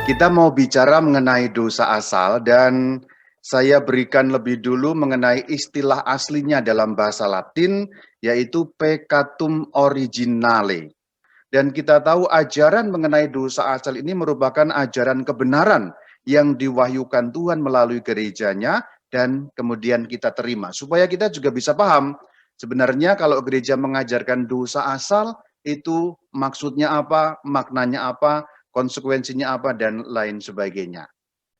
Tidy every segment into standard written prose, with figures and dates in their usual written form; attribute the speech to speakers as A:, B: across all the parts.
A: Kita mau bicara mengenai dosa asal dan saya berikan lebih dulu mengenai istilah aslinya dalam bahasa Latin, yaitu peccatum originale. Dan kita tahu ajaran mengenai dosa asal ini merupakan ajaran kebenaran yang diwahyukan Tuhan melalui gerejanya dan kemudian kita terima. Supaya kita juga bisa paham, sebenarnya kalau gereja mengajarkan dosa asal, itu maksudnya apa, maknanya apa, konsekuensinya apa, dan lain sebagainya.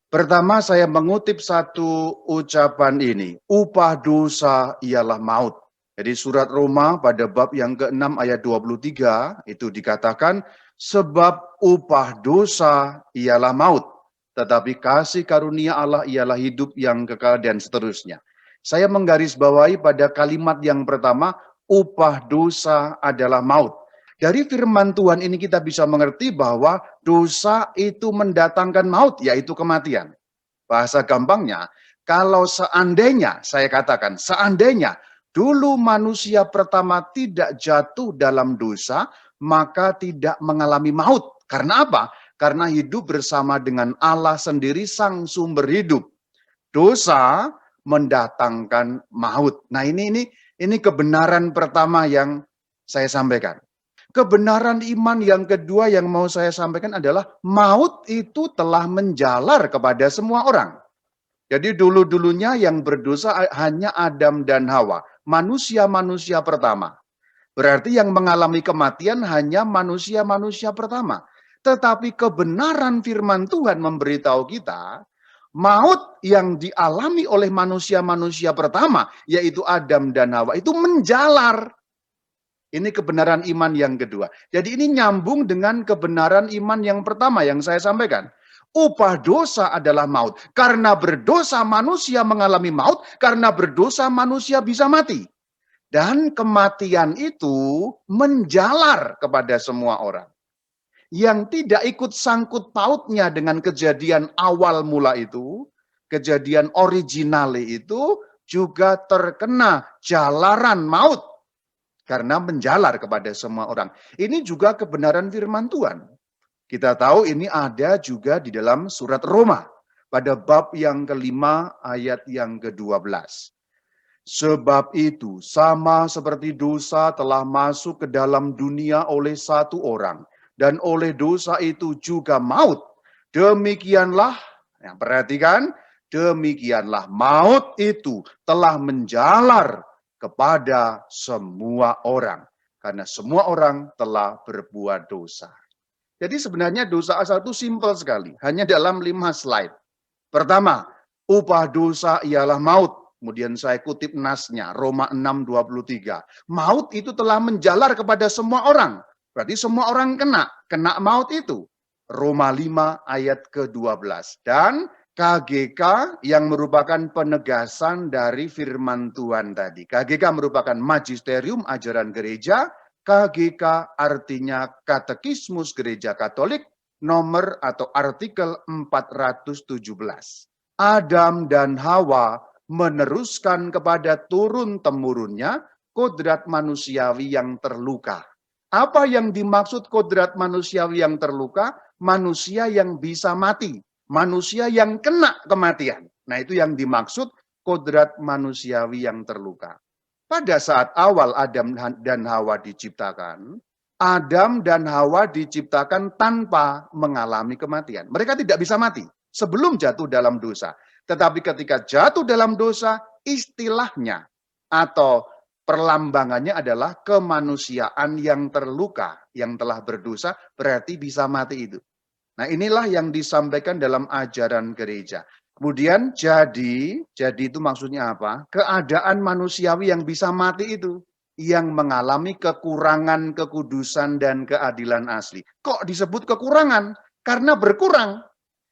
A: Pertama saya mengutip satu ucapan ini, upah dosa ialah maut. Jadi surat Roma pada bab yang ke-6 ayat 23 itu dikatakan, sebab upah dosa ialah maut, tetapi kasih karunia Allah ialah hidup yang kekal dan seterusnya. Saya menggarisbawahi pada kalimat yang pertama, upah dosa adalah maut. Dari firman Tuhan ini kita bisa mengerti bahwa dosa itu mendatangkan maut, yaitu kematian. Bahasa gampangnya, kalau seandainya, saya katakan, seandainya dulu manusia pertama tidak jatuh dalam dosa, maka tidak mengalami maut. Karena apa? Karena hidup bersama dengan Allah sendiri, sang sumber hidup. Dosa mendatangkan maut. Nah ini kebenaran pertama yang saya sampaikan. Kebenaran iman yang kedua yang mau saya sampaikan adalah maut itu telah menjalar kepada semua orang. Jadi dulu-dulunya yang berdosa hanya Adam dan Hawa, manusia-manusia pertama. Berarti yang mengalami kematian hanya manusia-manusia pertama. Tetapi kebenaran firman Tuhan memberitahu kita, maut yang dialami oleh manusia-manusia pertama, yaitu Adam dan Hawa, itu menjalar. Ini kebenaran iman yang kedua. Jadi ini nyambung dengan kebenaran iman yang pertama yang saya sampaikan. Upah dosa adalah maut. Karena berdosa manusia mengalami maut, karena berdosa manusia bisa mati. Dan kematian itu menjalar kepada semua orang. Yang tidak ikut sangkut pautnya dengan kejadian awal mula itu, kejadian originale itu juga terkena jalaran maut. Karena menjalar kepada semua orang. Ini juga kebenaran firman Tuhan. Kita tahu ini ada juga di dalam surat Roma. Pada bab yang kelima ayat yang ke-12. Sebab itu sama seperti dosa telah masuk ke dalam dunia oleh satu orang. Dan oleh dosa itu juga maut. Demikianlah, perhatikan, demikianlah maut itu telah menjalar kepada semua orang. Karena semua orang telah berbuat dosa. Jadi sebenarnya dosa asal itu simpel sekali. Hanya dalam 5 slide. Pertama, upah dosa ialah maut. Kemudian saya kutip nasnya, Roma 6:23. Maut itu telah menjalar kepada semua orang. Berarti semua orang kena maut itu. Roma 5 ayat ke-12. Dan KGK yang merupakan penegasan dari firman Tuhan tadi. KGK merupakan magisterium ajaran gereja. KGK artinya Katekismus Gereja Katolik nomor atau artikel 417. Adam dan Hawa meneruskan kepada turun-temurunnya kodrat manusiawi yang terluka. Apa yang dimaksud kodrat manusiawi yang terluka? Manusia yang bisa mati. Manusia yang kena kematian. Nah itu yang dimaksud kodrat manusiawi yang terluka. Pada saat awal Adam dan Hawa diciptakan, Adam dan Hawa diciptakan tanpa mengalami kematian. Mereka tidak bisa mati sebelum jatuh dalam dosa. Tetapi ketika jatuh dalam dosa, istilahnya atau perlambangannya adalah kemanusiaan yang terluka, yang telah berdosa, berarti bisa mati itu. Nah inilah yang disampaikan dalam ajaran gereja. Kemudian jadi itu maksudnya apa? Keadaan manusiawi yang bisa mati itu. Yang mengalami kekurangan kekudusan dan keadilan asli. Kok disebut kekurangan? Karena berkurang.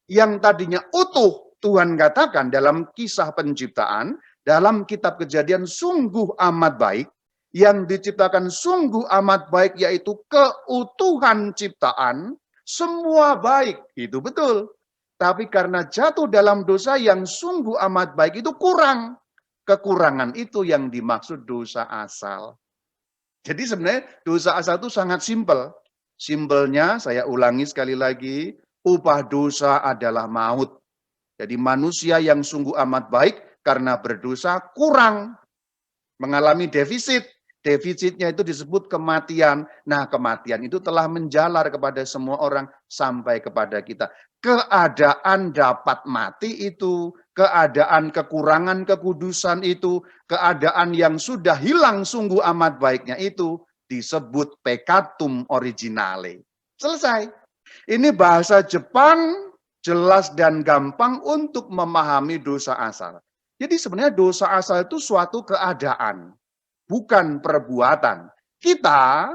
A: Yang tadinya utuh, Tuhan katakan dalam kisah penciptaan, dalam kitab Kejadian sungguh amat baik, yang diciptakan sungguh amat baik yaitu keutuhan ciptaan, semua baik, itu betul. Tapi karena jatuh dalam dosa yang sungguh amat baik itu kurang. Kekurangan itu yang dimaksud dosa asal. Jadi sebenarnya dosa asal itu sangat simpel. Simpelnya, saya ulangi sekali lagi, upah dosa adalah maut. Jadi manusia yang sungguh amat baik karena berdosa kurang, mengalami defisit. Defisitnya itu disebut kematian. Nah, kematian itu telah menjalar kepada semua orang sampai kepada kita. Keadaan dapat mati itu, keadaan kekurangan kekudusan itu, keadaan yang sudah hilang sungguh amat baiknya itu disebut peccatum originale. Selesai. Ini bahasa Jepang jelas dan gampang untuk memahami dosa asal. Jadi sebenarnya dosa asal itu suatu keadaan, bukan perbuatan. Kita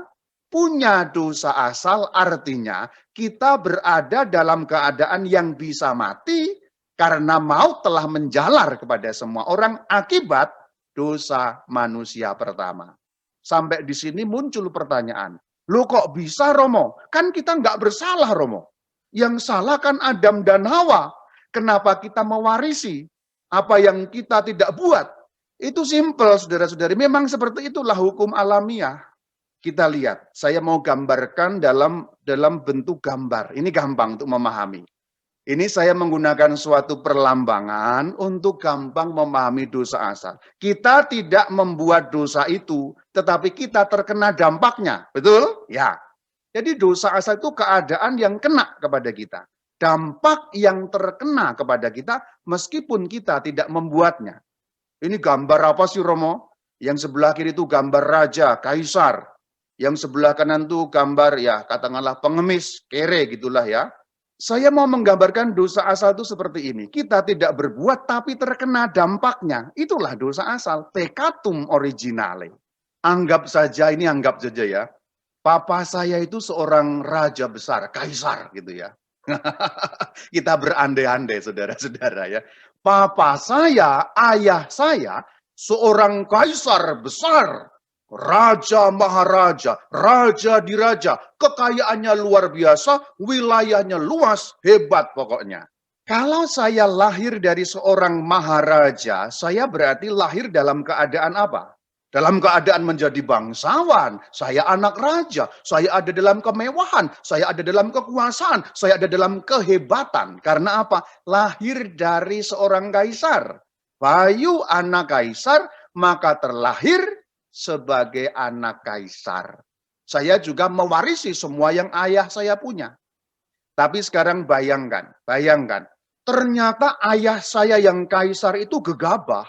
A: punya dosa asal, artinya kita berada dalam keadaan yang bisa mati karena maut telah menjalar kepada semua orang akibat dosa manusia pertama. Sampai di sini muncul pertanyaan, loh kok bisa Romo? Kan kita nggak bersalah Romo. Yang salah kan Adam dan Hawa. Kenapa kita mewarisi apa yang kita tidak buat? Itu simpel, saudara-saudari. Memang seperti itulah hukum alamiah. Kita lihat, saya mau gambarkan dalam bentuk gambar. Ini gampang untuk memahami. Ini saya menggunakan suatu perlambangan untuk gampang memahami dosa asal. Kita tidak membuat dosa itu, tetapi kita terkena dampaknya. Betul? Ya. Jadi dosa asal itu keadaan yang kena kepada kita. Dampak yang terkena kepada kita meskipun kita tidak membuatnya. Ini gambar apa sih Romo? Yang sebelah kiri itu gambar raja, kaisar. Yang sebelah kanan itu gambar ya katakanlah pengemis, kere gitulah ya. Saya mau menggambarkan dosa asal itu seperti ini. Kita tidak berbuat tapi terkena dampaknya. Itulah dosa asal, peccatum originale. Anggap saja ya. Papa saya itu seorang raja besar, kaisar gitu ya. Kita berandai-andai saudara-saudara ya. Papa saya, ayah saya, seorang kaisar besar, raja maharaja, raja diraja, kekayaannya luar biasa, wilayahnya luas, hebat pokoknya. Kalau saya lahir dari seorang maharaja, saya berarti lahir dalam keadaan apa? Dalam keadaan menjadi bangsawan, saya anak raja, saya ada dalam kemewahan, saya ada dalam kekuasaan, saya ada dalam kehebatan. Karena apa? Lahir dari seorang kaisar. Bayu anak kaisar, maka terlahir sebagai anak kaisar. Saya juga mewarisi semua yang ayah saya punya. Tapi sekarang bayangkan, ternyata ayah saya yang kaisar itu gegabah.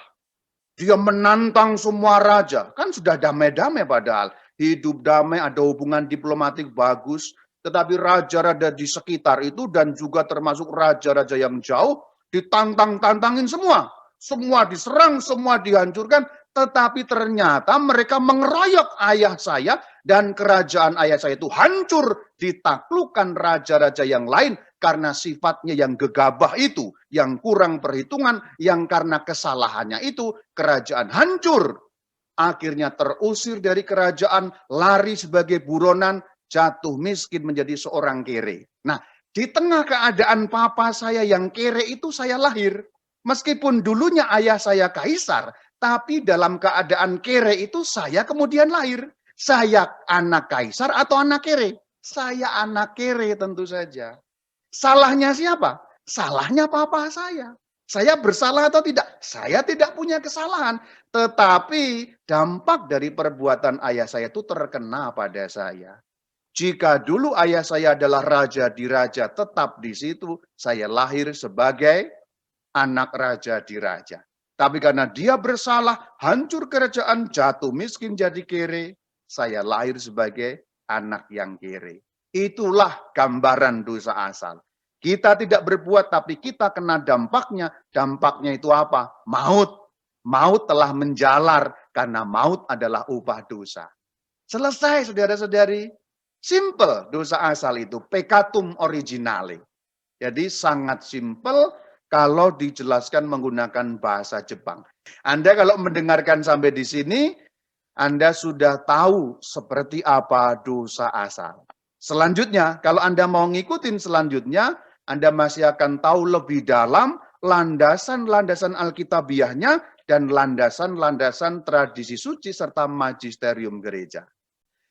A: Dia menantang semua raja. Kan sudah damai-damai padahal. Hidup damai, ada hubungan diplomatik bagus. Tetapi raja-raja di sekitar itu dan juga termasuk raja-raja yang jauh ditantang-tantangin semua. Semua diserang, semua dihancurkan. Tetapi ternyata mereka mengeroyok ayah saya dan kerajaan ayah saya itu hancur ditaklukkan raja-raja yang lain karena sifatnya yang gegabah itu, yang kurang perhitungan, yang karena kesalahannya itu kerajaan hancur. Akhirnya terusir dari kerajaan, lari sebagai buronan, jatuh miskin menjadi seorang kere. Nah, di tengah keadaan papa saya yang kere itu saya lahir. Meskipun dulunya ayah saya kaisar, tapi dalam keadaan kere itu saya kemudian lahir. Saya anak kaisar atau anak kere? Saya anak kere tentu saja. Salahnya siapa? Salahnya papa saya. Saya bersalah atau tidak? Saya tidak punya kesalahan. Tetapi dampak dari perbuatan ayah saya itu terkena pada saya. Jika dulu ayah saya adalah raja diraja, tetap di situ saya lahir sebagai anak raja diraja. Tapi karena dia bersalah, hancur kerajaan, jatuh miskin jadi kere, saya lahir sebagai anak yang kere. Itulah gambaran dosa asal. Kita tidak berbuat, tapi kita kena dampaknya. Dampaknya itu apa? Maut. Maut telah menjalar, karena maut adalah upah dosa. Selesai, saudara-saudari. Simple dosa asal itu, peccatum originale. Jadi sangat simple kalau dijelaskan menggunakan bahasa Jepang. Anda kalau mendengarkan sampai di sini, Anda sudah tahu seperti apa dosa asal. Selanjutnya, kalau Anda mau ngikutin selanjutnya, Anda masih akan tahu lebih dalam landasan-landasan Alkitabiahnya dan landasan-landasan tradisi suci serta magisterium gereja.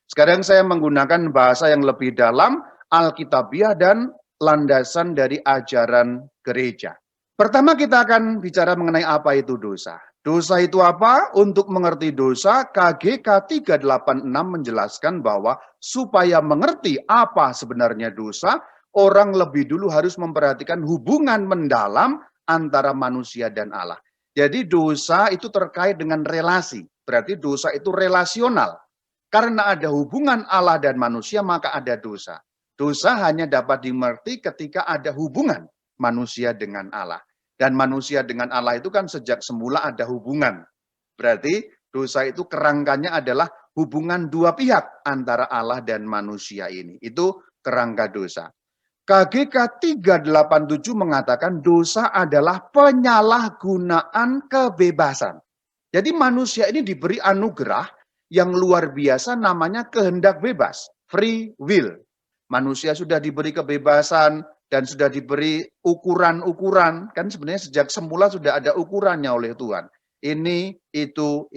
A: Sekarang saya menggunakan bahasa yang lebih dalam, Alkitabiah dan landasan dari ajaran gereja. Pertama kita akan bicara mengenai apa itu dosa. Dosa itu apa? Untuk mengerti dosa, KGK 386 menjelaskan bahwa supaya mengerti apa sebenarnya dosa, orang lebih dulu harus memperhatikan hubungan mendalam antara manusia dan Allah. Jadi dosa itu terkait dengan relasi. Berarti dosa itu relasional. Karena ada hubungan Allah dan manusia, maka ada dosa. Dosa hanya dapat dimengerti ketika ada hubungan manusia dengan Allah. Dan manusia dengan Allah itu kan sejak semula ada hubungan. Berarti dosa itu kerangkanya adalah hubungan dua pihak antara Allah dan manusia ini. Itu kerangka dosa. KGK 387 mengatakan dosa adalah penyalahgunaan kebebasan. Jadi manusia ini diberi anugerah yang luar biasa namanya kehendak bebas, free will. Manusia sudah diberi kebebasan dan sudah diberi ukuran-ukuran, kan sebenarnya sejak semula sudah ada ukurannya oleh Tuhan. Ini, itu,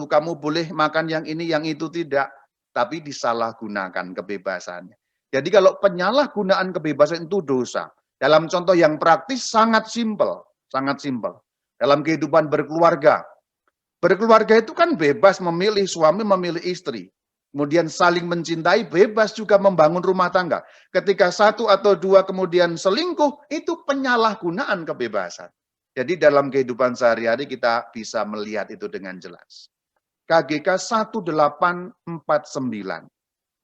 A: kamu boleh makan yang ini, yang itu tidak. Tapi disalahgunakan kebebasannya. Jadi kalau penyalahgunaan kebebasan itu dosa. Dalam contoh yang praktis sangat simpel, sangat simpel. Dalam kehidupan berkeluarga. Berkeluarga itu kan bebas memilih suami, memilih istri. Kemudian saling mencintai, bebas juga membangun rumah tangga. Ketika satu atau dua kemudian selingkuh, itu penyalahgunaan kebebasan. Jadi dalam kehidupan sehari-hari kita bisa melihat itu dengan jelas. KGK 1849.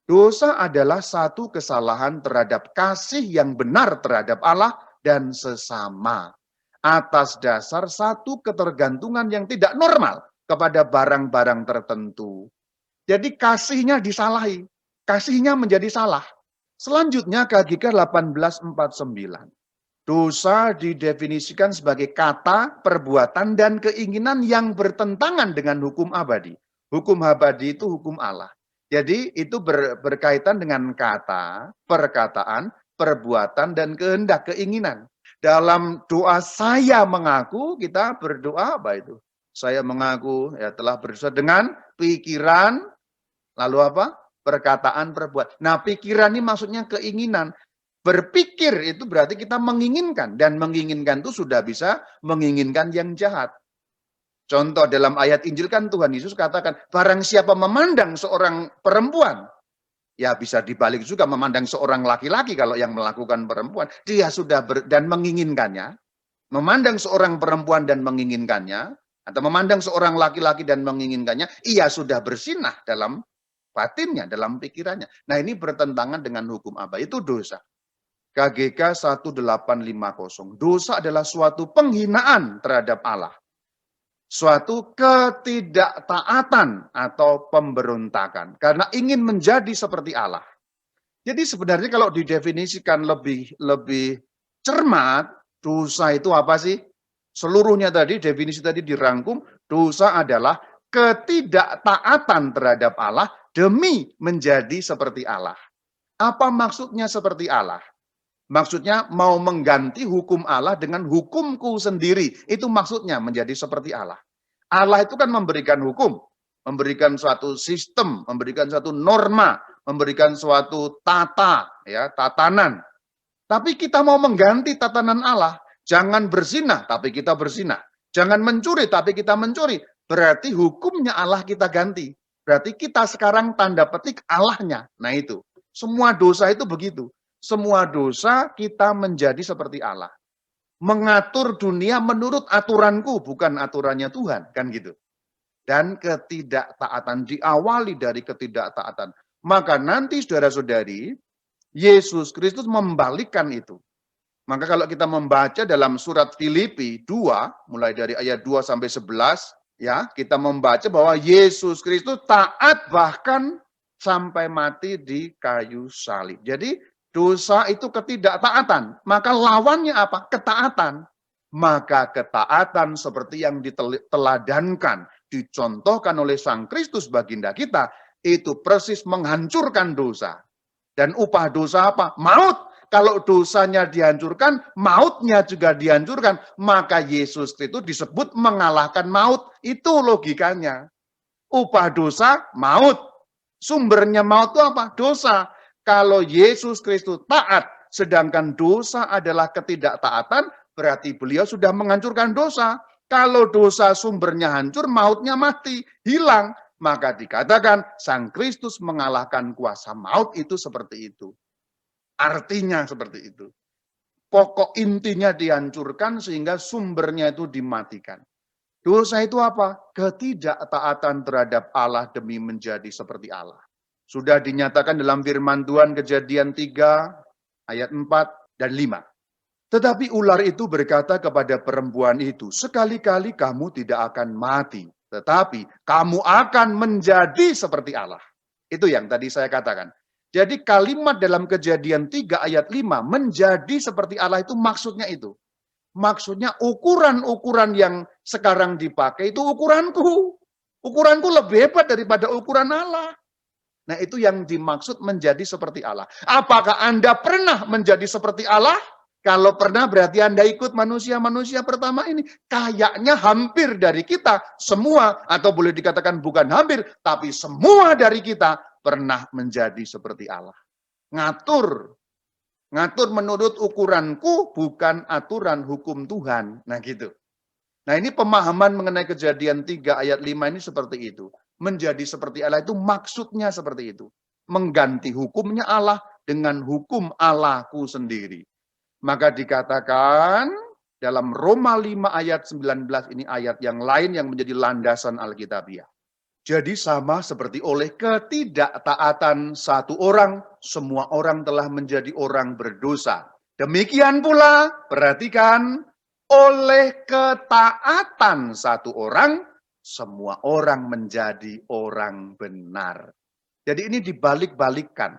A: Dosa adalah satu kesalahan terhadap kasih yang benar terhadap Allah dan sesama. Atas dasar satu ketergantungan yang tidak normal kepada barang-barang tertentu. Jadi kasihnya disalahi, kasihnya menjadi salah. Selanjutnya KGK 1849. Dosa didefinisikan sebagai kata, perbuatan, dan keinginan yang bertentangan dengan hukum abadi. Hukum abadi itu hukum Allah. Jadi itu berkaitan dengan kata, perkataan, perbuatan, dan kehendak, keinginan. Dalam doa saya mengaku, kita berdoa apa itu? Saya mengaku ya telah berdosa dengan pikiran, lalu apa? Perkataan, perbuatan. Nah, pikiran ini maksudnya keinginan. Berpikir itu berarti kita menginginkan. Dan menginginkan itu sudah bisa menginginkan yang jahat. Contoh dalam ayat Injil kan Tuhan Yesus katakan, barang siapa memandang seorang perempuan, ya bisa dibalik juga memandang seorang laki-laki kalau yang melakukan perempuan. Dia sudah dan menginginkannya. Memandang seorang perempuan dan menginginkannya, atau memandang seorang laki-laki dan menginginkannya, ia sudah bersinah dalam batinnya, dalam pikirannya. Nah ini bertentangan dengan hukum apa? Itu dosa. KGK 1850. Dosa adalah suatu penghinaan terhadap Allah. Suatu ketidaktaatan atau pemberontakan. Karena ingin menjadi seperti Allah. Jadi sebenarnya kalau didefinisikan lebih cermat, dosa itu apa sih? Seluruhnya tadi, definisi tadi dirangkum, dosa adalah ketidaktaatan terhadap Allah demi menjadi seperti Allah. Apa maksudnya seperti Allah? Maksudnya mau mengganti hukum Allah dengan hukumku sendiri. Itu maksudnya menjadi seperti Allah. Allah itu kan memberikan hukum, memberikan suatu sistem, memberikan suatu norma, memberikan suatu tatanan. Tapi kita mau mengganti tatanan Allah. Jangan berzinah, tapi kita berzinah. Jangan mencuri, tapi kita mencuri. Berarti hukumnya Allah kita ganti. Berarti kita sekarang tanda petik Allahnya. Nah itu. Semua dosa itu begitu. Semua dosa kita menjadi seperti Allah. Mengatur dunia menurut aturanku, bukan aturannya Tuhan. Kan gitu. Dan ketidaktaatan diawali dari ketidaktaatan. Maka nanti saudara-saudari, Yesus Kristus membalikkan itu. Maka kalau kita membaca dalam surat Filipi 2, mulai dari ayat 2 sampai 11, ya, kita membaca bahwa Yesus Kristus taat bahkan sampai mati di kayu salib. Jadi dosa itu ketidaktaatan. Maka lawannya apa? Ketaatan. Maka ketaatan seperti yang diteladankan, dicontohkan oleh Sang Kristus baginda kita, itu persis menghancurkan dosa. Dan upah dosa apa? Maut. Kalau dosanya dihancurkan, mautnya juga dihancurkan. Maka Yesus itu disebut mengalahkan maut. Itu logikanya. Upah dosa, maut. Sumbernya maut itu apa? Dosa. Kalau Yesus Kristus taat Sedangkan dosa adalah ketidaktaatan, berarti beliau sudah menghancurkan dosa. Kalau dosa sumbernya hancur, mautnya mati, hilang. Maka dikatakan Sang Kristus mengalahkan kuasa maut itu seperti itu. Artinya seperti itu. Pokok intinya dihancurkan sehingga sumbernya itu dimatikan. Dosa itu apa? Ketidaktaatan terhadap Allah demi menjadi seperti Allah. Sudah dinyatakan dalam firman Tuhan Kejadian 3 ayat 4 dan 5. Tetapi ular itu berkata kepada perempuan itu, sekali-kali kamu tidak akan mati, tetapi kamu akan menjadi seperti Allah. Itu yang tadi saya katakan. Jadi kalimat dalam Kejadian 3 ayat 5, menjadi seperti Allah itu maksudnya itu. Maksudnya ukuran-ukuran yang sekarang dipakai itu ukuranku. Ukuranku lebih hebat daripada ukuran Allah. Nah itu yang dimaksud menjadi seperti Allah. Apakah Anda pernah menjadi seperti Allah? Kalau pernah berarti Anda ikut manusia-manusia pertama ini. Kayaknya hampir dari kita semua, atau boleh dikatakan bukan hampir, tapi semua dari kita pernah menjadi seperti Allah. Ngatur menurut ukuranku, bukan aturan hukum Tuhan. Nah gitu. Nah ini pemahaman mengenai Kejadian 3 ayat 5 ini seperti itu. Menjadi seperti Allah itu maksudnya seperti itu. Mengganti hukumnya Allah dengan hukum Allahku sendiri. Maka dikatakan dalam Roma 5 ayat 19 ini ayat yang lain yang menjadi landasan Alkitabiah. Jadi sama seperti oleh ketidaktaatan satu orang, semua orang telah menjadi orang berdosa. Demikian pula, perhatikan, oleh ketaatan satu orang, semua orang menjadi orang benar. Jadi ini dibalik-balikkan.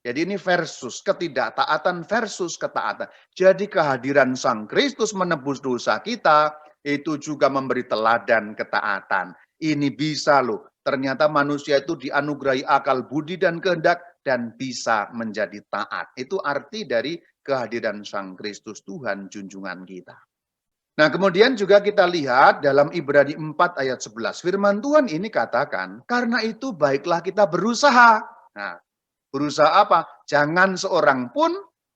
A: Jadi ini versus, ketidaktaatan versus ketaatan. Jadi kehadiran Sang Kristus menebus dosa kita, itu juga memberi teladan ketaatan. Ini bisa loh, ternyata manusia itu dianugerahi akal budi dan kehendak dan bisa menjadi taat. Itu arti dari kehadiran Sang Kristus Tuhan junjungan kita. Nah kemudian juga kita lihat dalam Ibrani 4 ayat 11. Firman Tuhan ini katakan, karena itu baiklah kita berusaha. Nah, berusaha apa? Jangan seorang pun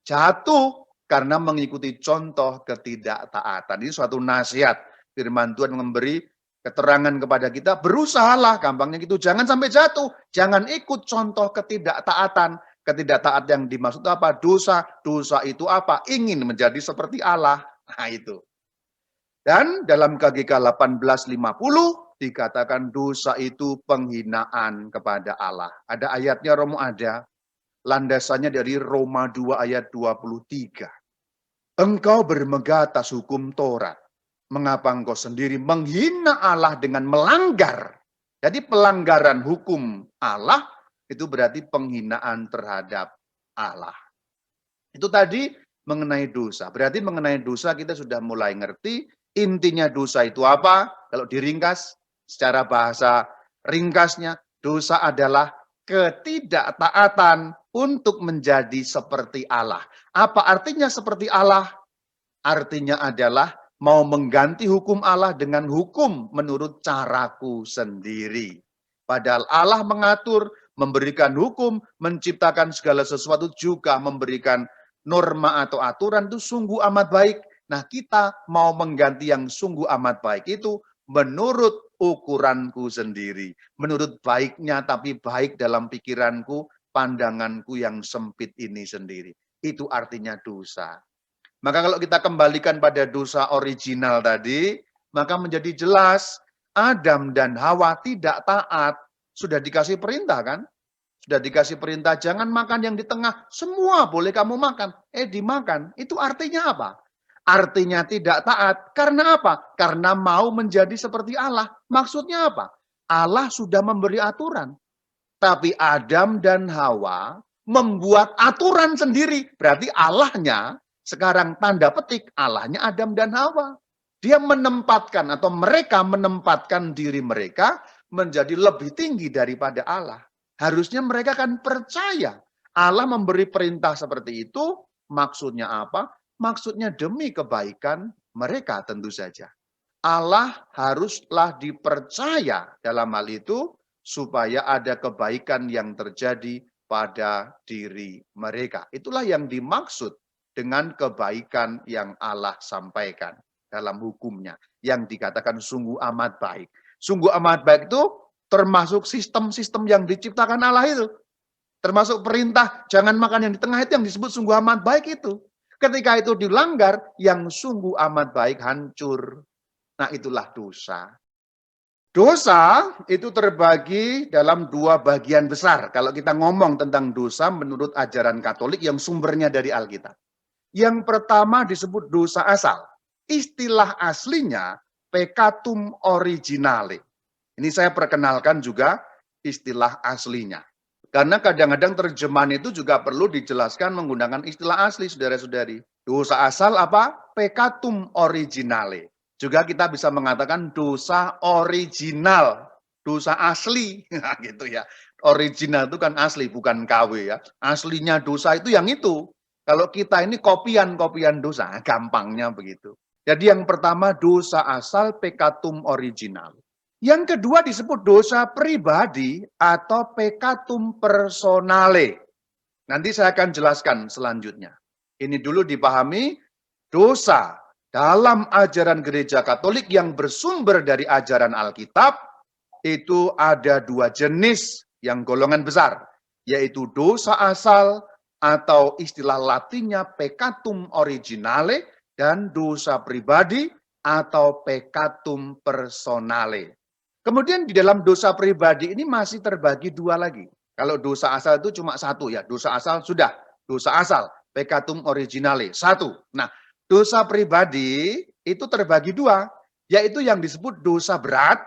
A: jatuh karena mengikuti contoh ketidaktaatan. Ini suatu nasihat. Firman Tuhan memberi keterangan kepada kita, berusahalah, gampangnya gitu. Jangan sampai jatuh, jangan ikut contoh ketidaktaatan. Ketidaktaat yang dimaksud apa? Dosa. Dosa itu apa? Ingin menjadi seperti Allah. Nah itu. Dan dalam KGK 1850 dikatakan dosa itu penghinaan kepada Allah. Ada ayatnya Romo ada. Landasannya dari Roma 2 ayat 23. Engkau bermegah atas hukum Taurat. Mengapa engkau sendiri menghina Allah dengan melanggar? Jadi pelanggaran hukum Allah itu berarti penghinaan terhadap Allah. Itu tadi mengenai dosa. Berarti mengenai dosa kita sudah mulai ngerti intinya dosa itu apa? Kalau diringkas secara bahasa ringkasnya, dosa adalah ketidaktaatan untuk menjadi seperti Allah. Apa artinya seperti Allah? Artinya adalah mau mengganti hukum Allah dengan hukum menurut caraku sendiri. Padahal Allah mengatur, memberikan hukum, menciptakan segala sesuatu, juga memberikan norma atau aturan itu sungguh amat baik. Nah kita mau mengganti yang sungguh amat baik itu menurut ukuranku sendiri. Menurut baiknya tapi baik dalam pikiranku, pandanganku yang sempit ini sendiri. Itu artinya dosa. Maka kalau kita kembalikan pada dosa original tadi, maka menjadi jelas Adam dan Hawa tidak taat. Sudah dikasih perintah kan? Sudah dikasih perintah jangan makan yang di tengah. Semua boleh kamu makan. Dimakan. Itu artinya apa? Artinya tidak taat. Karena apa? Karena mau menjadi seperti Allah. Maksudnya apa? Allah sudah memberi aturan. Tapi Adam dan Hawa membuat aturan sendiri. Berarti Allahnya sekarang tanda petik Allahnya Adam dan Hawa. Dia menempatkan atau mereka menempatkan diri mereka menjadi lebih tinggi daripada Allah. Harusnya mereka akan percaya. Allah memberi perintah seperti itu, maksudnya apa? Maksudnya demi kebaikan mereka tentu saja. Allah haruslah dipercaya dalam hal itu supaya ada kebaikan yang terjadi pada diri mereka. Itulah yang dimaksud dengan kebaikan yang Allah sampaikan dalam hukumnya, yang dikatakan sungguh amat baik. Sungguh amat baik itu termasuk sistem-sistem yang diciptakan Allah itu. Termasuk perintah jangan makan yang di tengah itu yang disebut sungguh amat baik itu. Ketika itu dilanggar, yang sungguh amat baik hancur. Nah, itulah dosa. Dosa itu terbagi dalam dua bagian besar. Kalau kita ngomong tentang dosa menurut ajaran Katolik yang sumbernya dari Alkitab. Yang pertama disebut dosa asal. Istilah aslinya peccatum originale. Ini saya perkenalkan juga istilah aslinya. Karena kadang-kadang terjemahan itu juga perlu dijelaskan menggunakan istilah asli, saudara-saudari. Dosa asal apa? Peccatum originale. Juga kita bisa mengatakan dosa original, dosa asli, gitu ya. Original itu kan asli, bukan KW ya. Aslinya dosa itu yang itu. Kalau kita ini kopian-kopian dosa, gampangnya begitu. Jadi yang pertama dosa asal peccatum original. Yang kedua disebut dosa pribadi atau peccatum personale. Nanti saya akan jelaskan selanjutnya. Ini dulu dipahami dosa dalam ajaran gereja Katolik yang bersumber dari ajaran Alkitab itu ada dua jenis yang golongan besar, yaitu dosa asal atau istilah latinnya peccatum originale dan dosa pribadi atau peccatum personale. Kemudian di dalam dosa pribadi ini masih terbagi dua lagi. Kalau dosa asal itu cuma satu ya, dosa asal sudah, dosa asal, peccatum originale, satu. Nah, dosa pribadi itu terbagi dua, yaitu yang disebut dosa berat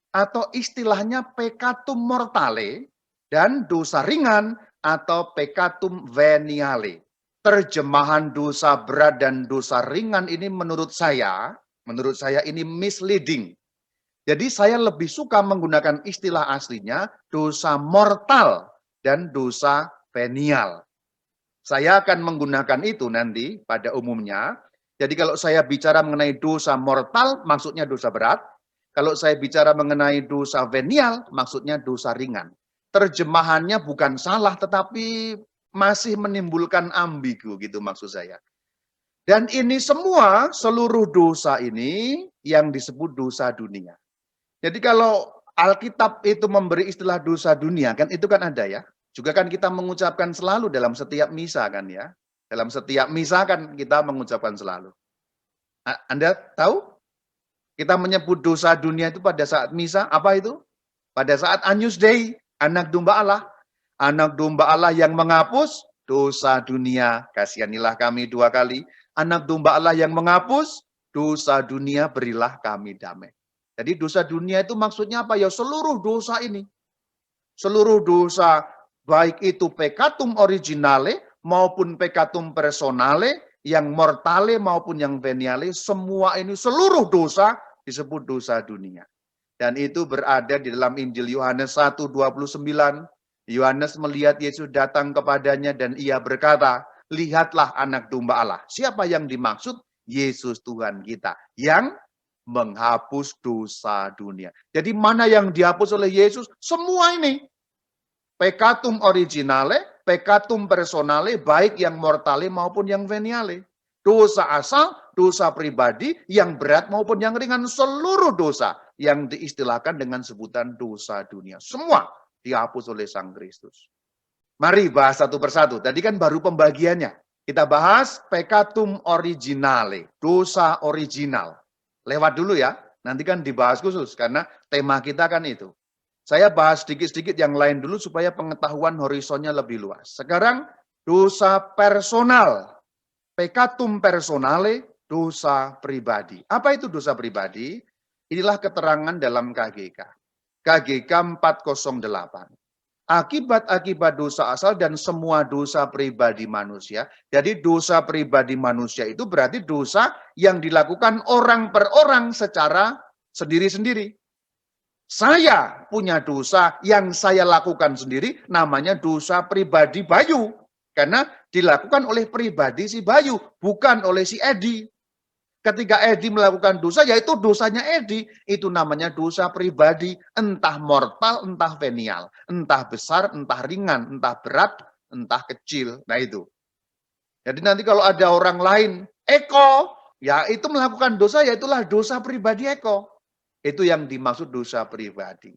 A: atau istilahnya peccatum mortale dan dosa ringan atau peccatum veniale. Terjemahan dosa berat dan dosa ringan ini menurut saya ini misleading. Jadi saya lebih suka menggunakan istilah aslinya dosa mortal dan dosa venial. Saya akan menggunakan itu nanti pada umumnya. Jadi kalau saya bicara mengenai dosa mortal, maksudnya dosa berat. Kalau saya bicara mengenai dosa venial, maksudnya dosa ringan. Terjemahannya bukan salah, tetapi masih menimbulkan ambigu gitu maksud saya. Dan ini semua, seluruh dosa ini yang disebut dosa dunia. Jadi kalau Alkitab itu memberi istilah dosa dunia, kan itu kan ada ya. Juga kan kita mengucapkan selalu dalam setiap misa kan ya. Dalam setiap misa kan kita mengucapkan selalu. Anda tahu? Kita menyebut dosa dunia itu pada saat misa, apa itu? Pada saat Agnus Dei, anak domba Allah. Anak domba Allah yang menghapus dosa dunia. Kasihanilah kami dua kali. Anak domba Allah yang menghapus dosa dunia, berilah kami damai. Jadi dosa dunia itu maksudnya apa ya? Seluruh dosa ini. Seluruh dosa, baik itu peccatum originale maupun peccatum personale, yang mortale maupun yang veniale, semua ini seluruh dosa disebut dosa dunia. Dan itu berada di dalam Injil Yohanes 1:29. Yohanes melihat Yesus datang kepadanya dan ia berkata, lihatlah anak domba Allah. Siapa yang dimaksud? Yesus Tuhan kita. Yang menghapus dosa dunia. Jadi mana yang dihapus oleh Yesus? Semua ini. Peccatum originale, peccatum personale, baik yang mortale maupun yang veniale. Dosa asal, dosa pribadi, yang berat maupun yang ringan, seluruh dosa yang diistilahkan dengan sebutan dosa dunia. Semua dihapus oleh Sang Kristus. Mari bahas satu persatu. Tadi kan baru pembagiannya. Kita bahas peccatum originale, dosa original. Lewat dulu ya, nanti kan dibahas khusus, karena tema kita kan itu. Saya bahas sedikit-sedikit yang lain dulu supaya pengetahuan horizonnya lebih luas. Sekarang dosa personal, peccatum personale, dosa pribadi. Apa itu dosa pribadi? Inilah keterangan dalam KGK. KGK 408. Akibat-akibat dosa asal dan semua dosa pribadi manusia. Jadi dosa pribadi manusia itu berarti dosa yang dilakukan orang per orang secara sendiri-sendiri. Saya punya dosa yang saya lakukan sendiri, namanya dosa pribadi Bayu. Karena dilakukan oleh pribadi si Bayu, bukan oleh si Edi. Ketika Edi melakukan dosa, yaitu dosanya Edi. Itu namanya dosa pribadi. Entah mortal, entah venial. Entah besar, entah ringan. Entah berat, entah kecil. Nah itu. Jadi nanti kalau ada orang lain, Eko, ya itu melakukan dosa, yaitulah dosa pribadi Eko. Itu yang dimaksud dosa pribadi.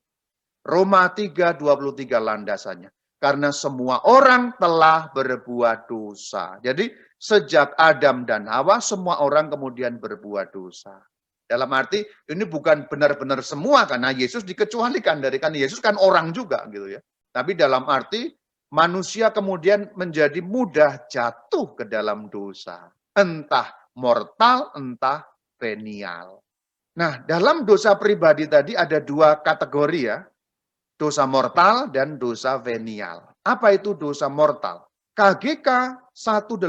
A: Roma 3:23 landasannya. Karena semua orang telah berbuat dosa. Jadi sejak Adam dan Hawa, semua orang kemudian berbuat dosa. Dalam arti ini bukan benar-benar semua, karena Yesus dikecualikan dari, kan Yesus kan orang juga gitu ya. Tapi dalam arti manusia kemudian menjadi mudah jatuh ke dalam dosa. Entah mortal, entah venial. Nah, dalam dosa pribadi tadi ada dua kategori ya. Dosa mortal dan dosa venial. Apa itu dosa mortal? KGK 1855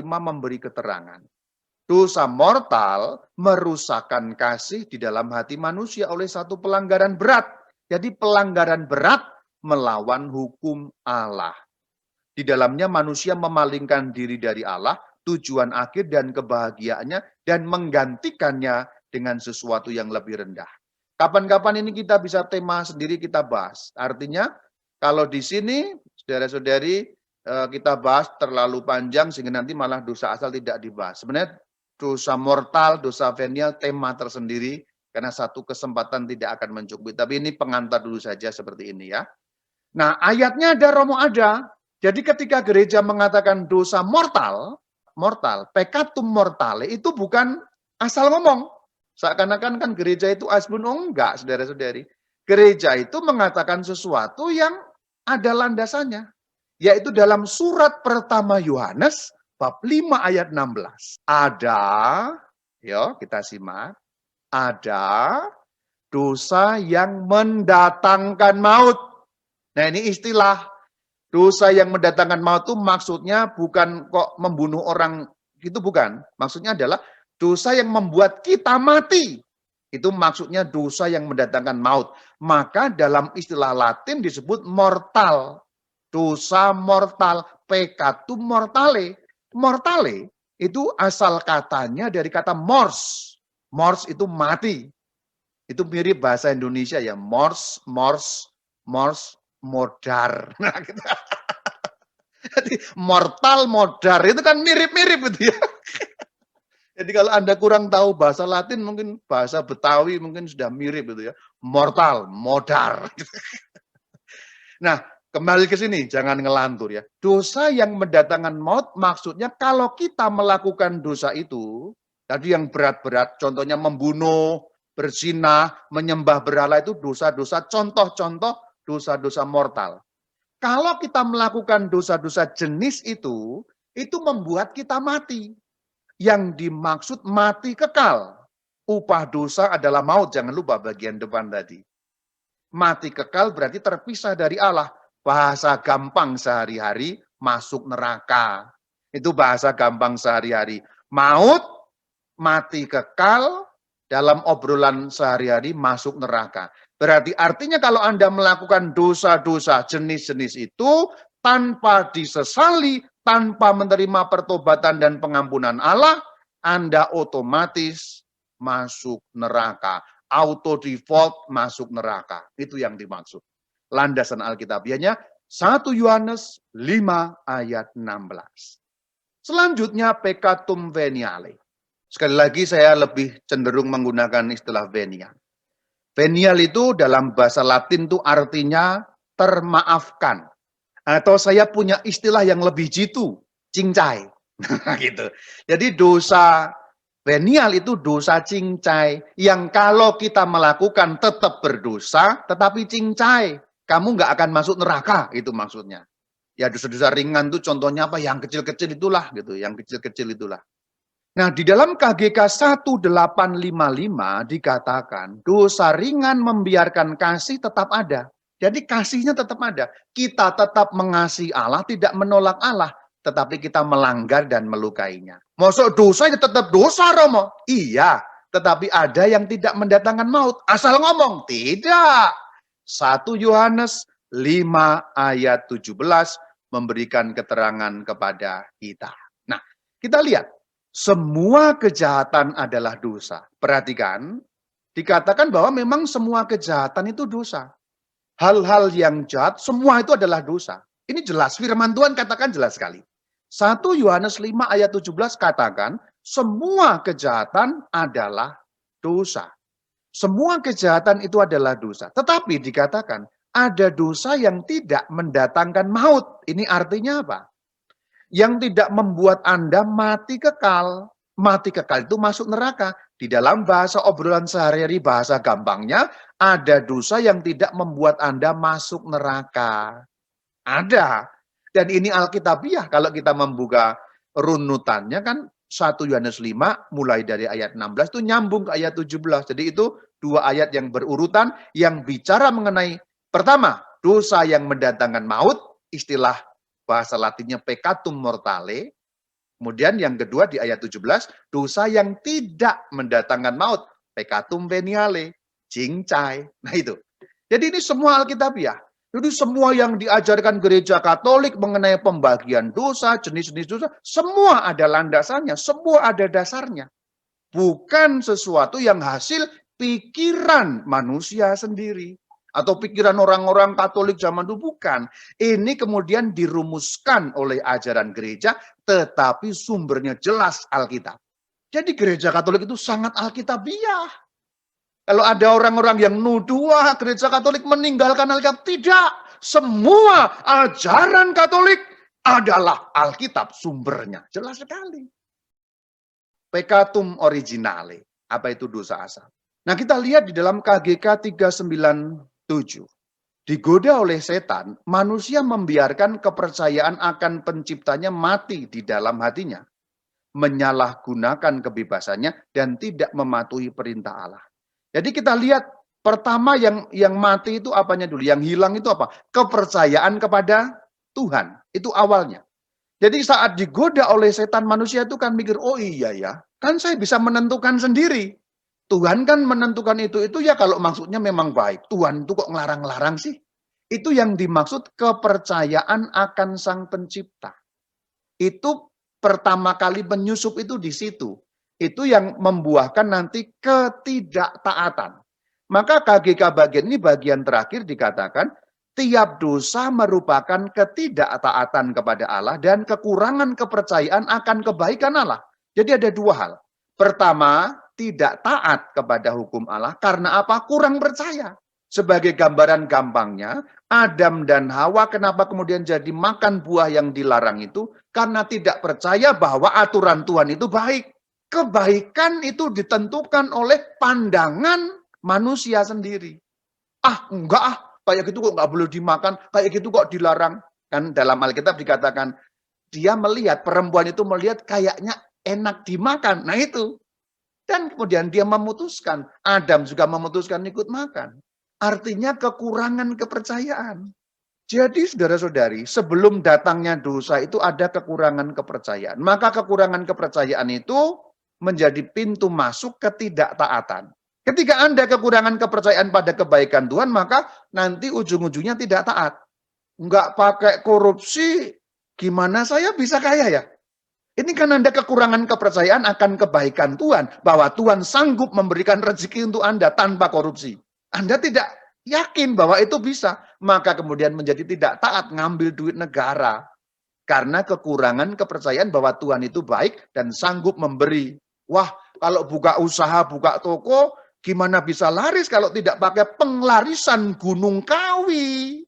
A: memberi keterangan. Dosa mortal merusakkan kasih di dalam hati manusia oleh satu pelanggaran berat. Jadi pelanggaran berat melawan hukum Allah. Di dalamnya manusia memalingkan diri dari Allah, tujuan akhir dan kebahagiaannya, dan menggantikannya dengan sesuatu yang lebih rendah. Kapan-kapan ini kita bisa tema sendiri kita bahas. Artinya kalau di sini saudara-saudari kita bahas terlalu panjang sehingga nanti malah dosa asal tidak dibahas. Sebenarnya dosa mortal, dosa venial tema tersendiri karena satu kesempatan tidak akan mencukupi. Tapi ini pengantar dulu saja seperti ini ya. Nah, ayatnya ada, Romo ada. Jadi ketika gereja mengatakan dosa mortal, peccatum mortale itu bukan asal ngomong. Seakan-akan kan gereja itu asbun, enggak, saudara-saudari. Gereja itu mengatakan sesuatu yang ada landasannya. Yaitu dalam surat pertama Yohanes, bab 5 ayat 16. Ada, yuk kita simak, ada dosa yang mendatangkan maut. Nah ini istilah dosa yang mendatangkan maut itu maksudnya bukan kok membunuh orang, itu bukan. Maksudnya adalah dosa yang membuat kita mati. Itu maksudnya dosa yang mendatangkan maut. Maka dalam istilah Latin disebut mortal. Dosa mortal, peccatum mortale. Mortale itu asal katanya dari kata mors. Mors itu mati. Itu mirip bahasa Indonesia ya, mors, modar. Nah, gitu. Jadi mortal, modar itu kan mirip-mirip gitu ya. Jadi kalau Anda kurang tahu bahasa Latin, mungkin bahasa Betawi mungkin sudah mirip gitu ya. Mortal, modar. Nah, kembali ke sini, jangan ngelantur ya. Dosa yang mendatangkan maut maksudnya kalau kita melakukan dosa itu, tadi yang berat-berat, contohnya membunuh, berzina, menyembah berhala itu dosa-dosa, contoh-contoh dosa-dosa mortal. Kalau kita melakukan dosa-dosa jenis itu membuat kita mati. Yang dimaksud mati kekal. Upah dosa adalah maut, jangan lupa bagian depan tadi. Mati kekal berarti terpisah dari Allah. Bahasa gampang sehari-hari, masuk neraka. Itu bahasa gampang sehari-hari. Maut, mati kekal, dalam obrolan sehari-hari masuk neraka. Berarti artinya kalau Anda melakukan dosa-dosa jenis-jenis itu, tanpa disesali, tanpa menerima pertobatan dan pengampunan Allah, Anda otomatis masuk neraka. Auto default masuk neraka. Itu yang dimaksud. Landasan Alkitabiahnya 1 Yohanes 5 ayat 16. Selanjutnya peccatum veniale. Sekali lagi saya lebih cenderung menggunakan istilah venial. Venial itu dalam bahasa Latin itu artinya termaafkan. Atau saya punya istilah yang lebih jitu, cincai. Gitu. Jadi dosa venial itu dosa cincai. Yang kalau kita melakukan tetap berdosa, tetapi cincai. Kamu nggak akan masuk neraka, itu maksudnya. Ya dosa-dosa ringan itu contohnya apa? Yang kecil-kecil itulah, gitu. Yang kecil-kecil itulah. Nah, di dalam KGK 1855 dikatakan dosa ringan membiarkan kasih tetap ada. Jadi kasihnya tetap ada. Kita tetap mengasihi Allah, tidak menolak Allah. Tetapi kita melanggar dan melukainya. Masuk dosa ya tetap dosa, Romo? Iya, tetapi ada yang tidak mendatangkan maut. Asal ngomong, tidak. 1 Yohanes 5 ayat 17 memberikan keterangan kepada kita. Nah, kita lihat. Semua kejahatan adalah dosa. Perhatikan, dikatakan bahwa memang semua kejahatan itu dosa. Hal-hal yang jahat, semua itu adalah dosa. Ini jelas, firman Tuhan katakan jelas sekali. 1 Yohanes 5 ayat 17 katakan, semua kejahatan adalah dosa. Semua kejahatan itu adalah dosa. Tetapi dikatakan, ada dosa yang tidak mendatangkan maut. Ini artinya apa? Yang tidak membuat Anda mati kekal. Mati kekal itu masuk neraka. Di dalam bahasa obrolan sehari-hari, bahasa gampangnya, ada dosa yang tidak membuat Anda masuk neraka. Ada. Dan ini Alkitabiah. Kalau kita membuka runutannya kan 1 Yohanes 5 mulai dari ayat 16 itu nyambung ke ayat 17. Jadi itu dua ayat yang berurutan yang bicara mengenai pertama, dosa yang mendatangkan maut, istilah bahasa Latinnya peccatum mortale. Kemudian yang kedua di ayat 17, dosa yang tidak mendatangkan maut, peccatum veniale, cincai. Nah itu. Jadi ini semua Alkitabiah. Jadi semua yang diajarkan gereja Katolik mengenai pembagian dosa, jenis-jenis dosa, semua ada landasannya, semua ada dasarnya. Bukan sesuatu yang hasil pikiran manusia sendiri. Atau pikiran orang-orang Katolik zaman dulu, bukan. Ini kemudian dirumuskan oleh ajaran gereja, tetapi sumbernya jelas Alkitab. Jadi gereja Katolik itu sangat Alkitabiah. Kalau ada orang-orang yang nuduh, gereja Katolik meninggalkan Alkitab, tidak. Semua ajaran Katolik adalah Alkitab sumbernya. Jelas sekali. Peccatum originale. Apa itu dosa asal? Nah kita lihat di dalam KGK 397. Digoda oleh setan, manusia membiarkan kepercayaan akan penciptanya mati di dalam hatinya. Menyalahgunakan kebebasannya dan tidak mematuhi perintah Allah. Jadi kita lihat pertama yang mati itu apanya dulu? Yang hilang itu apa? Kepercayaan kepada Tuhan. Itu awalnya. Jadi saat digoda oleh setan, manusia itu kan mikir, oh iya ya, kan saya bisa menentukan sendiri. Tuhan kan menentukan itu ya kalau maksudnya memang baik. Tuhan itu kok ngelarang-larang sih? Itu yang dimaksud kepercayaan akan Sang Pencipta. Itu pertama kali menyusup itu di situ. Itu yang membuahkan nanti ketidaktaatan. Maka KGK bagian ini bagian terakhir dikatakan, tiap dosa merupakan ketidaktaatan kepada Allah dan kekurangan kepercayaan akan kebaikan Allah. Jadi ada dua hal. Pertama, tidak taat kepada hukum Allah karena apa? Kurang percaya. Sebagai gambaran gampangnya, Adam dan Hawa kenapa kemudian jadi makan buah yang dilarang itu? Karena tidak percaya bahwa aturan Tuhan itu baik. Kebaikan itu ditentukan oleh pandangan manusia sendiri. Enggak kayak gitu kok nggak boleh dimakan, kayak gitu kok dilarang. Kan dalam Alkitab dikatakan, dia melihat, perempuan itu melihat kayaknya enak dimakan. Nah itu. Dan kemudian dia memutuskan, Adam juga memutuskan ikut makan. Artinya kekurangan kepercayaan. Jadi saudara-saudari, sebelum datangnya dosa itu ada kekurangan kepercayaan. Maka kekurangan kepercayaan itu menjadi pintu masuk ketidaktaatan. Ketika Anda kekurangan kepercayaan pada kebaikan Tuhan, maka nanti ujung-ujungnya tidak taat. Enggak pakai korupsi, gimana saya bisa kaya ya? Ini kan Anda kekurangan kepercayaan akan kebaikan Tuhan, bahwa Tuhan sanggup memberikan rezeki untuk Anda tanpa korupsi. Anda tidak yakin bahwa itu bisa, maka kemudian menjadi tidak taat ngambil duit negara. Karena kekurangan kepercayaan bahwa Tuhan itu baik dan sanggup memberi. Wah, kalau buka usaha, buka toko, gimana bisa laris kalau tidak pakai penglarisan Gunung Kawi?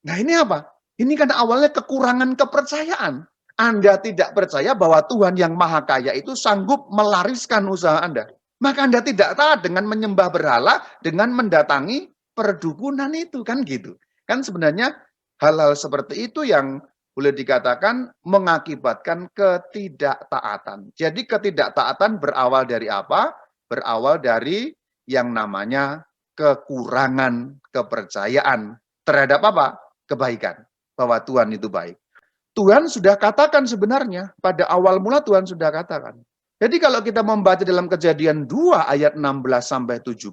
A: Nah ini apa? Ini kan awalnya kekurangan kepercayaan. Anda tidak percaya bahwa Tuhan yang Maha Kaya itu sanggup melariskan usaha Anda. Maka Anda tidak taat dengan menyembah berhala, dengan mendatangi perdukunan itu. Kan gitu. Kan sebenarnya hal-hal seperti itu yang boleh dikatakan mengakibatkan ketidaktaatan. Jadi ketidaktaatan berawal dari apa? Berawal dari yang namanya kekurangan kepercayaan terhadap apa? Kebaikan. Bahwa Tuhan itu baik. Tuhan sudah katakan sebenarnya, pada awal mula Tuhan sudah katakan. Jadi kalau kita membaca dalam Kejadian 2 ayat 16-17,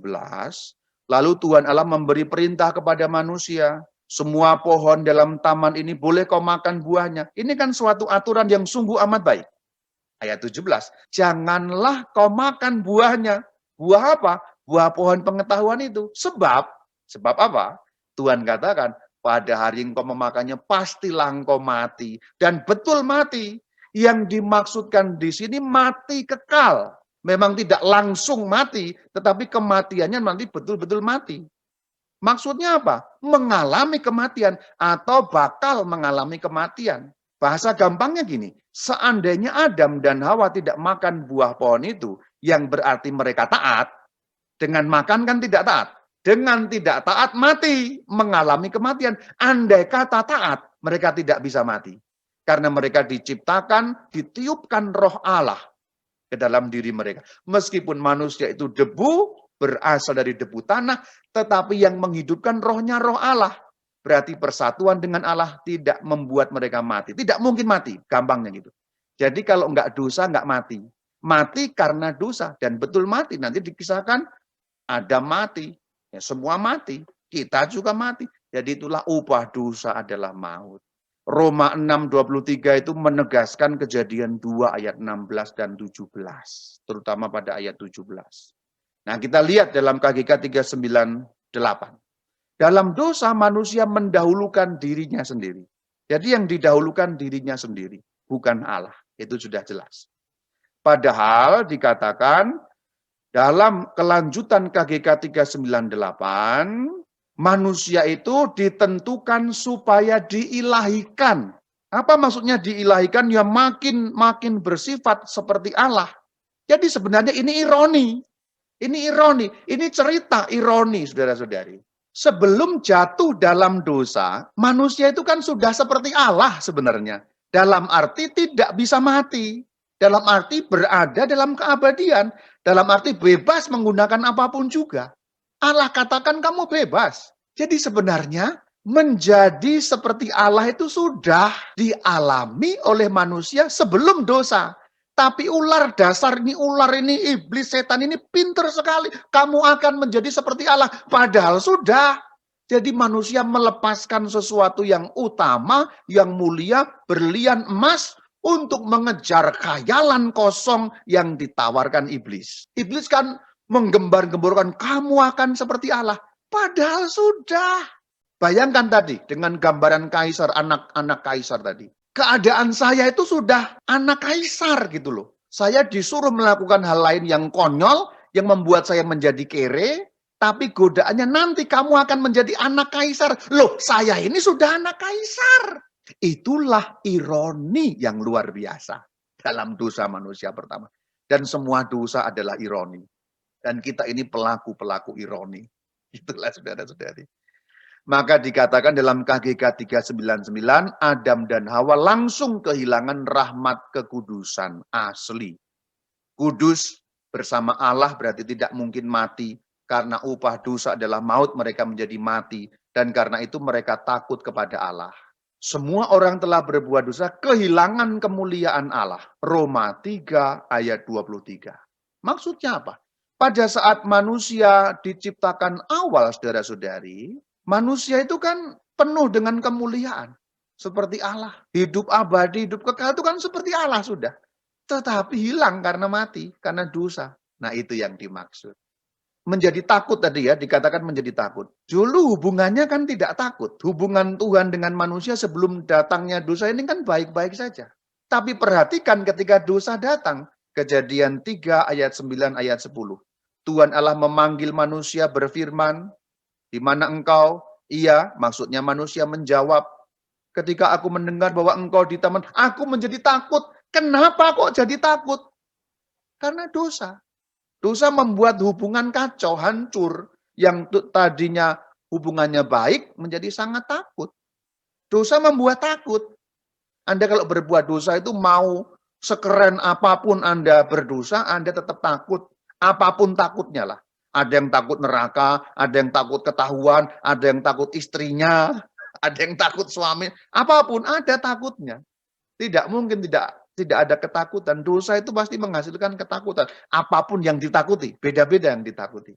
A: lalu Tuhan Allah memberi perintah kepada manusia, semua pohon dalam taman ini boleh kau makan buahnya. Ini kan suatu aturan yang sungguh amat baik. Ayat 17, janganlah kau makan buahnya. Buah apa? Buah pohon pengetahuan itu. Sebab apa? Tuhan katakan, pada hari engkau memakannya, pastilah engkau mati. Dan betul mati. Yang dimaksudkan di sini mati kekal. Memang tidak langsung mati, tetapi kematiannya nanti betul-betul mati. Maksudnya apa? Mengalami kematian atau bakal mengalami kematian. Bahasa gampangnya gini, seandainya Adam dan Hawa tidak makan buah pohon itu, yang berarti mereka taat, dengan makan kan tidak taat. Dengan tidak taat mati, mengalami kematian. Andai kata taat, mereka tidak bisa mati. Karena mereka diciptakan, ditiupkan roh Allah ke dalam diri mereka. Meskipun manusia itu debu, berasal dari debu tanah, tetapi yang menghidupkan rohnya roh Allah. Berarti persatuan dengan Allah tidak membuat mereka mati. Tidak mungkin mati, gampangnya gitu. Jadi kalau enggak dosa, enggak mati. Mati karena dosa, dan betul mati. Nanti dikisahkan, Adam mati, ya semua mati, kita juga mati. Jadi itulah upah dosa adalah maut. Roma 6:23 itu menegaskan Kejadian 2 ayat 16 dan 17, terutama pada ayat 17. Nah, kita lihat dalam KGK 398. Dalam dosa manusia mendahulukan dirinya sendiri. Jadi yang didahulukan dirinya sendiri, bukan Allah. Itu sudah jelas. Padahal dikatakan dalam kelanjutan KGK 398, manusia itu ditentukan supaya diilahikan. Apa maksudnya diilahikan? Ya makin bersifat seperti Allah. Jadi sebenarnya ini ironi. Ini ironi. Ini cerita ironi, saudara-saudari. Sebelum jatuh dalam dosa, manusia itu kan sudah seperti Allah sebenarnya. Dalam arti tidak bisa mati. Dalam arti berada dalam keabadian. Dalam arti bebas menggunakan apapun juga. Allah katakan kamu bebas. Jadi sebenarnya menjadi seperti Allah itu sudah dialami oleh manusia sebelum dosa. Tapi ular dasar ini, ular ini, iblis, setan ini pinter sekali. Kamu akan menjadi seperti Allah. Padahal sudah. Jadi manusia melepaskan sesuatu yang utama, yang mulia, berlian emas, untuk mengejar khayalan kosong yang ditawarkan iblis. Iblis kan menggembar-gemborkan, kamu akan seperti Allah. Padahal sudah. Bayangkan tadi, dengan gambaran kaisar, anak-anak kaisar tadi. Keadaan saya itu sudah anak kaisar gitu loh. Saya disuruh melakukan hal lain yang konyol, yang membuat saya menjadi kere, tapi godaannya nanti kamu akan menjadi anak kaisar. Loh, saya ini sudah anak kaisar. Itulah ironi yang luar biasa dalam dosa manusia pertama. Dan semua dosa adalah ironi. Dan kita ini pelaku-pelaku ironi. Itulah saudara-saudari. Maka dikatakan dalam KGK 399, Adam dan Hawa langsung kehilangan rahmat kekudusan asli. Kudus bersama Allah berarti tidak mungkin mati. Karena upah dosa adalah maut, mereka menjadi mati. Dan karena itu mereka takut kepada Allah. Semua orang telah berbuat dosa, kehilangan kemuliaan Allah. Roma 3 ayat 23. Maksudnya apa? Pada saat manusia diciptakan awal, saudara-saudari, manusia itu kan penuh dengan kemuliaan. Seperti Allah. Hidup abadi, hidup kekal itu kan seperti Allah sudah. Tetapi hilang karena mati, karena dosa. Nah itu yang dimaksud. Menjadi takut tadi ya, dikatakan menjadi takut. Dulu hubungannya kan tidak takut. Hubungan Tuhan dengan manusia sebelum datangnya dosa ini kan baik-baik saja. Tapi perhatikan ketika dosa datang. Kejadian 3 ayat 9 ayat 10. Tuhan Allah memanggil manusia berfirman, di mana engkau? Iya, maksudnya manusia menjawab. Ketika aku mendengar bahwa engkau di taman, aku menjadi takut. Kenapa kok jadi takut? Karena dosa. Dosa membuat hubungan kacau, hancur. Yang tadinya hubungannya baik, menjadi sangat takut. Dosa membuat takut. Anda kalau berbuat dosa itu mau sekeren apapun Anda berdosa, Anda tetap takut. Apapun takutnya lah. Ada yang takut neraka, ada yang takut ketahuan, ada yang takut istrinya, ada yang takut suami. Apapun ada takutnya. Tidak mungkin tidak ada ketakutan. Dosa itu pasti menghasilkan ketakutan. Apapun yang ditakuti, beda-beda yang ditakuti.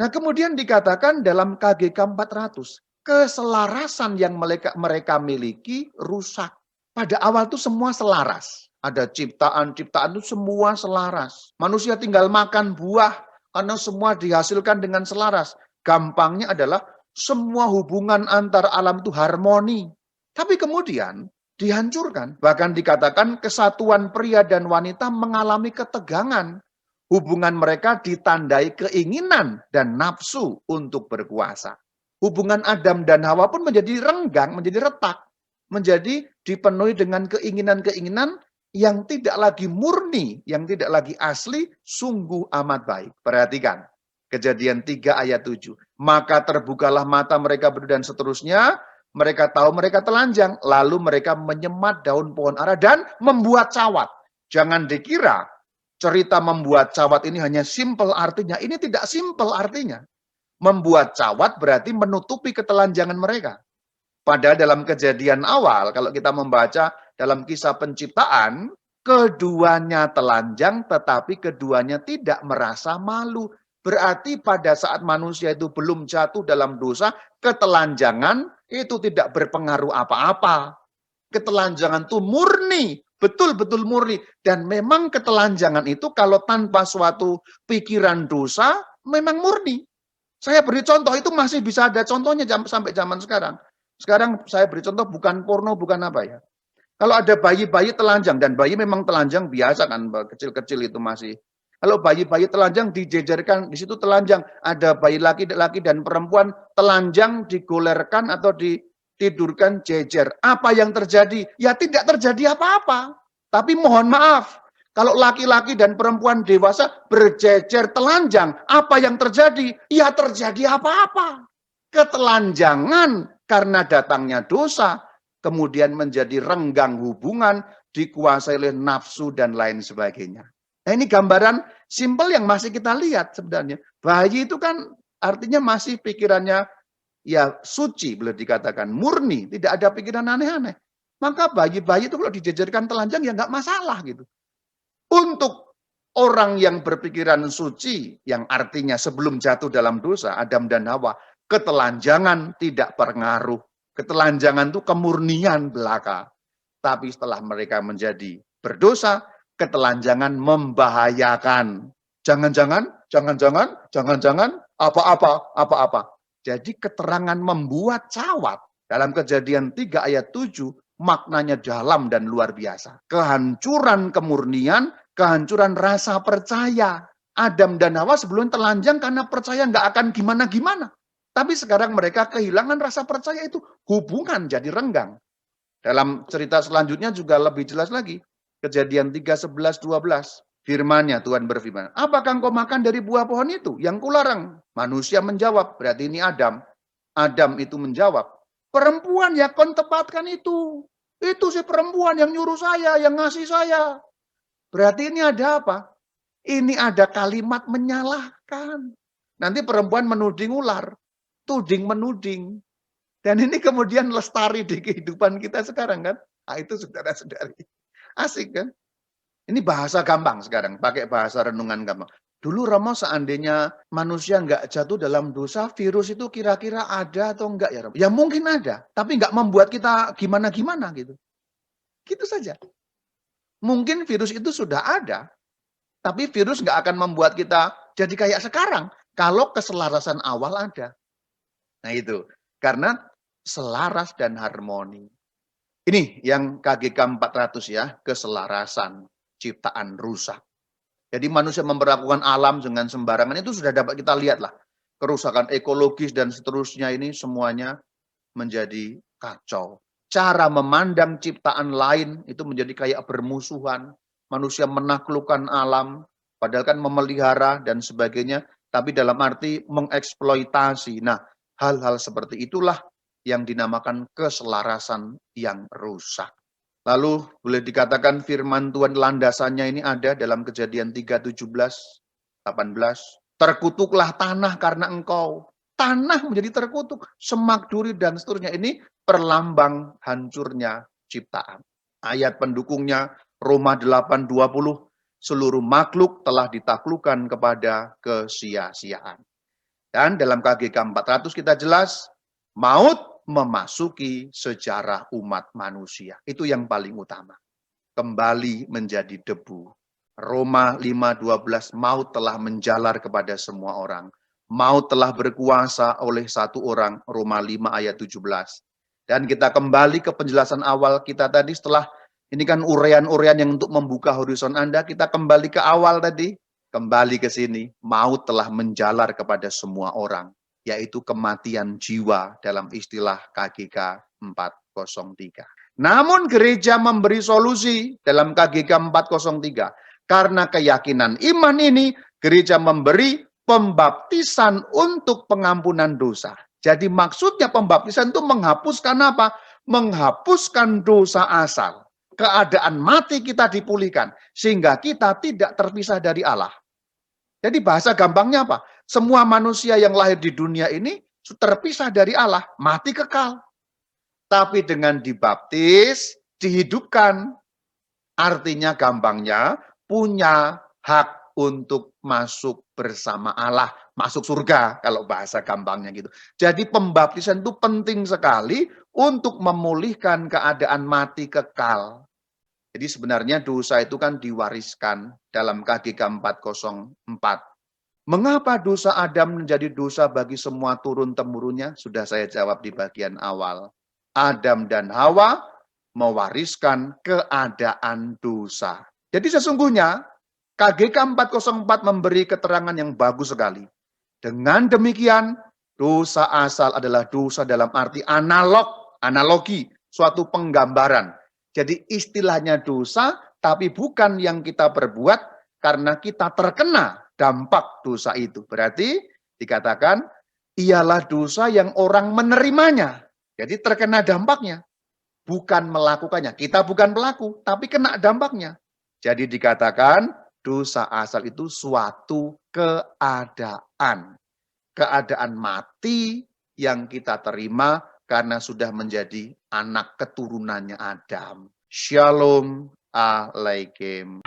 A: Nah kemudian dikatakan dalam KGK 400, keselarasan yang mereka miliki rusak. Pada awal itu semua selaras. Ada ciptaan-ciptaan itu semua selaras. Manusia tinggal makan buah karena semua dihasilkan dengan selaras. Gampangnya adalah semua hubungan antar alam itu harmoni. Tapi kemudian dihancurkan. Bahkan dikatakan kesatuan pria dan wanita mengalami ketegangan. Hubungan mereka ditandai keinginan dan nafsu untuk berkuasa. Hubungan Adam dan Hawa pun menjadi renggang, menjadi retak. Menjadi dipenuhi dengan keinginan-keinginan yang tidak lagi murni, yang tidak lagi asli, sungguh amat baik. Perhatikan, Kejadian 3 ayat 7. Maka terbukalah mata mereka berdua dan seterusnya, mereka tahu mereka telanjang, lalu mereka menyemat daun pohon ara dan membuat cawat. Jangan dikira cerita membuat cawat ini hanya simple artinya, ini tidak simple artinya. Membuat cawat berarti menutupi ketelanjangan mereka. Padahal dalam kejadian awal, kalau kita membaca dalam kisah penciptaan, keduanya telanjang tetapi keduanya tidak merasa malu. Berarti pada saat manusia itu belum jatuh dalam dosa, ketelanjangan itu tidak berpengaruh apa-apa. Ketelanjangan itu murni, betul-betul murni. Dan memang ketelanjangan itu kalau tanpa suatu pikiran dosa, memang murni. Saya beri contoh, itu masih bisa ada contohnya sampai zaman sekarang. Sekarang saya beri contoh bukan porno, bukan apa ya. Kalau ada bayi-bayi telanjang, dan bayi memang telanjang biasa kan, kecil-kecil itu masih. Kalau bayi-bayi telanjang dijejerkan, di situ telanjang. Ada bayi laki-laki dan perempuan telanjang digolerkan atau ditidurkan jejer. Apa yang terjadi? Ya tidak terjadi apa-apa. Tapi mohon maaf, kalau laki-laki dan perempuan dewasa berjejer telanjang, apa yang terjadi? Ya terjadi apa-apa. Ketelanjangan karena datangnya dosa, kemudian menjadi renggang hubungan, dikuasai oleh nafsu dan lain sebagainya. Nah ini gambaran simpel yang masih kita lihat sebenarnya. Bayi itu kan artinya masih pikirannya ya suci, boleh dikatakan murni, tidak ada pikiran aneh-aneh. Maka bayi-bayi itu kalau dijejerkan telanjang ya nggak masalah gitu. Untuk orang yang berpikiran suci, yang artinya sebelum jatuh dalam dosa, Adam dan Hawa, ketelanjangan tidak pengaruh. Ketelanjangan itu kemurnian belaka. Tapi setelah mereka menjadi berdosa, ketelanjangan membahayakan. Jangan-jangan, apa-apa. Jadi keterangan membuat cawat dalam Kejadian 3 ayat 7, maknanya dalam dan luar biasa. Kehancuran kemurnian, kehancuran rasa percaya. Adam dan Hawa sebelum telanjang karena percaya nggak akan gimana-gimana. Tapi sekarang mereka kehilangan rasa percaya itu. Hubungan jadi renggang. Dalam cerita selanjutnya juga lebih jelas lagi. Kejadian 3, 11, 12. Firman-Nya Tuhan berfirman, apakah engkau makan dari buah pohon itu yang kularang? Manusia menjawab, berarti ini Adam. Adam itu menjawab, perempuan ya kon tepatkan itu. Itu si perempuan yang nyuruh saya, yang ngasih saya. Berarti ini ada apa? Ini ada kalimat menyalahkan. Nanti perempuan menuding ular. Tuding menuding. Dan ini kemudian lestari di kehidupan kita sekarang kan. Nah, itu saudara-saudari. Asik kan? Ini bahasa gampang sekarang, pakai bahasa renungan gampang. Dulu Romo seandainya manusia nggak jatuh dalam dosa, virus itu kira-kira ada atau enggak ya Romo? Ya mungkin ada, tapi nggak membuat kita gimana-gimana gitu. Gitu saja. Mungkin virus itu sudah ada, tapi virus nggak akan membuat kita jadi kayak sekarang. Kalau keselarasan awal ada. Nah itu, karena selaras dan harmoni. Ini yang KGK 400 ya, keselarasan ciptaan rusak. Jadi manusia memperlakukan alam dengan sembarangan itu sudah dapat kita lihat lah. Kerusakan ekologis dan seterusnya ini semuanya menjadi kacau. Cara memandang ciptaan lain itu menjadi kayak bermusuhan. Manusia menaklukkan alam, padahal kan memelihara dan sebagainya, tapi dalam arti mengeksploitasi. Nah, hal-hal seperti itulah yang dinamakan keselarasan yang rusak. Lalu boleh dikatakan firman Tuhan landasannya ini ada dalam Kejadian 3, 17, 18. Terkutuklah tanah karena engkau. Tanah menjadi terkutuk, semak duri dan seterusnya. Ini perlambang hancurnya ciptaan. Ayat pendukungnya Roma 8:20, seluruh makhluk telah ditaklukkan kepada kesia-siaan. Dan dalam KGK 400 kita jelas, maut memasuki sejarah umat manusia. Itu yang paling utama. kembali menjadi debu. Roma 5:12, maut telah menjalar kepada semua orang. Maut telah berkuasa oleh satu orang, Roma 5 ayat 17. Dan kita kembali ke penjelasan awal kita tadi setelah ini kan urean-urean yang untuk membuka horizon Anda, kita kembali ke awal tadi, kembali ke sini, maut telah menjalar kepada semua orang, yaitu kematian jiwa dalam istilah KGK 403. Namun gereja memberi solusi dalam KGK 403. Karena keyakinan iman ini, gereja memberi pembaptisan untuk pengampunan dosa. Jadi maksudnya pembaptisan itu menghapuskan apa? Menghapuskan dosa asal. Keadaan mati kita dipulihkan. Sehingga kita tidak terpisah dari Allah. Jadi bahasa gampangnya apa? Semua manusia yang lahir di dunia ini terpisah dari Allah. Mati kekal. Tapi dengan dibaptis, dihidupkan. Artinya gampangnya, punya hak untuk masuk bersama Allah, masuk surga kalau bahasa gampangnya gitu. Jadi pembaptisan itu penting sekali untuk memulihkan keadaan mati kekal. Jadi sebenarnya dosa itu kan diwariskan dalam KGK 404. Mengapa dosa Adam menjadi dosa bagi semua turun-temurunnya? Sudah saya jawab di bagian awal. Adam dan Hawa mewariskan keadaan dosa. Jadi sesungguhnya KGK 404 memberi keterangan yang bagus sekali. Dengan demikian, dosa asal adalah dosa dalam arti analogi, suatu penggambaran. Jadi istilahnya dosa, tapi bukan yang kita perbuat karena kita terkena dampak dosa itu. Berarti dikatakan, ialah dosa yang orang menerimanya. Jadi terkena dampaknya. Bukan melakukannya. Kita bukan pelaku, tapi kena dampaknya. Jadi dikatakan dosa asal itu suatu keadaan. Keadaan mati yang kita terima karena sudah menjadi anak keturunannya Adam. Shalom Alaikum.